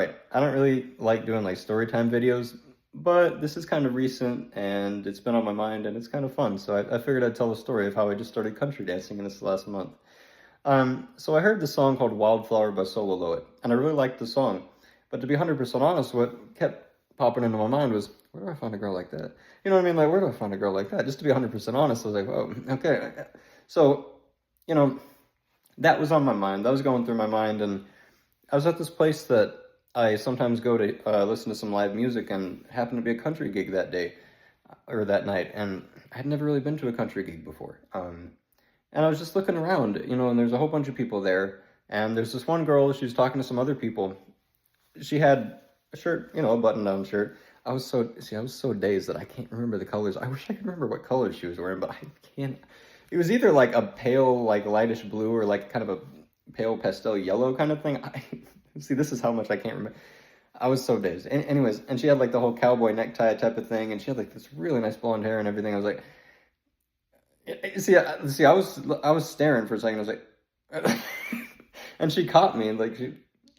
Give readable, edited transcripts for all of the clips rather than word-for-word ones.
right. I don't really like doing like story time videos, but this is kind of recent and it's been on my mind and it's kind of fun. So I figured I'd tell the story of how I just started country dancing in this last month. So I heard the song called Wildflower by Solo Loet, and I really liked the song. But to be 100% honest, what kept popping into my mind was, where do I find a girl like that? You know what I mean? Like, where do I find a girl like that? Just to be 100% honest, I was like, oh, okay. So, you know, that was on my mind. That was going through my mind, and I was at this place that I sometimes go to listen to some live music, and happened to be a country gig that day or that night, and I had never really been to a country gig before. And I was just looking around, and there's a whole bunch of people there, and there's this one girl. She was talking to some other people. She had a shirt, a button-down shirt. I was so dazed that I can't remember the colors. I wish I could remember what colors she was wearing, but I can't. It was either like a pale, like lightish blue, or like kind of a pale pastel yellow kind of thing. See, this is how much I can't remember. I was so dazed. Anyways, and she had like the whole cowboy necktie type of thing, and she had like this really nice blonde hair and everything. I was like, I was staring for a second. I was like, and she caught me, and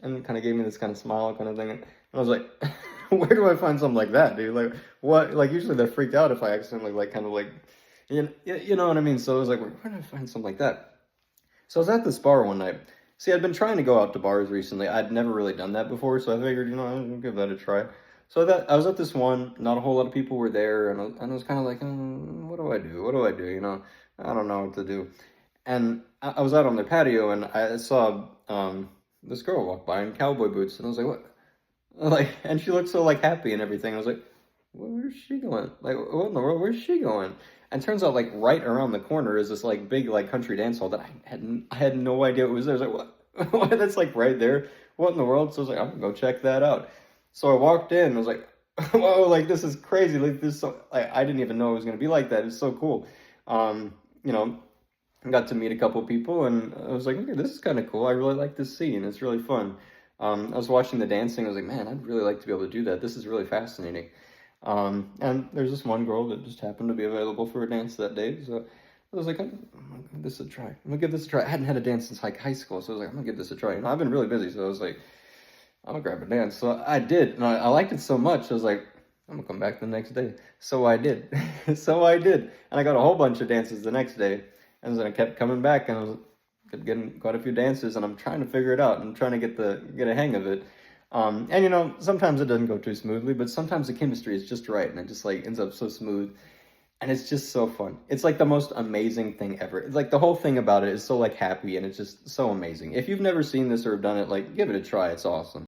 and kind of gave me this kind of smile kind of thing, and I was like, where do I find something like that, dude? Like, what? Like, usually they're freaked out if I accidentally like kind of like, you know what I mean? So I was like, where do I find something like that? So I was at this bar one night. See, I'd been trying to go out to bars recently. I'd never really done that before, so I figured, I'll give that a try. So that I was at this one. Not a whole lot of people were there, and I was kind of like, what do I do? What do I do? I don't know what to do. And I was out on their patio, and I saw this girl walk by in cowboy boots, and I was like, what? Like, and she looked so like happy and everything. I was like, where's she going? Like, what in the world? Where's she going? And turns out, like, right around the corner is this like big like country dance hall that I had no idea it was there. I was like, what? What? That's like right there. What in the world? So I was like, I'm gonna go check that out. So I walked in. And I was like, whoa, like this is crazy. Like this, so like I didn't even know it was gonna be like that. It's so cool. You know, I got to meet a couple people, and I was like, okay, this is kind of cool. I really like this scene. It's really fun. I was watching the dancing. I was like, man, I'd really like to be able to do that. This is really fascinating. And there's this one girl that just happened to be available for a dance that day. So I was like, I'm gonna give this a try. I'm gonna give this a try. I hadn't had a dance since like high school, so I was like, I'm gonna give this a try. I've been really busy, so I was like, I'm gonna grab a dance. So I did, and I liked it so much. I was like, I'm gonna come back the next day. So I did. So I did, and I got a whole bunch of dances the next day. And then I kept coming back, and I was getting quite a few dances, and I'm trying to figure it out. I'm trying to get a hang of it. And sometimes it doesn't go too smoothly, but sometimes the chemistry is just right, and it just like ends up so smooth, and it's just so fun. It's like the most amazing thing ever. It's like the whole thing about it is so like happy, and it's just so amazing. If you've never seen this or have done it, like give it a try. It's awesome.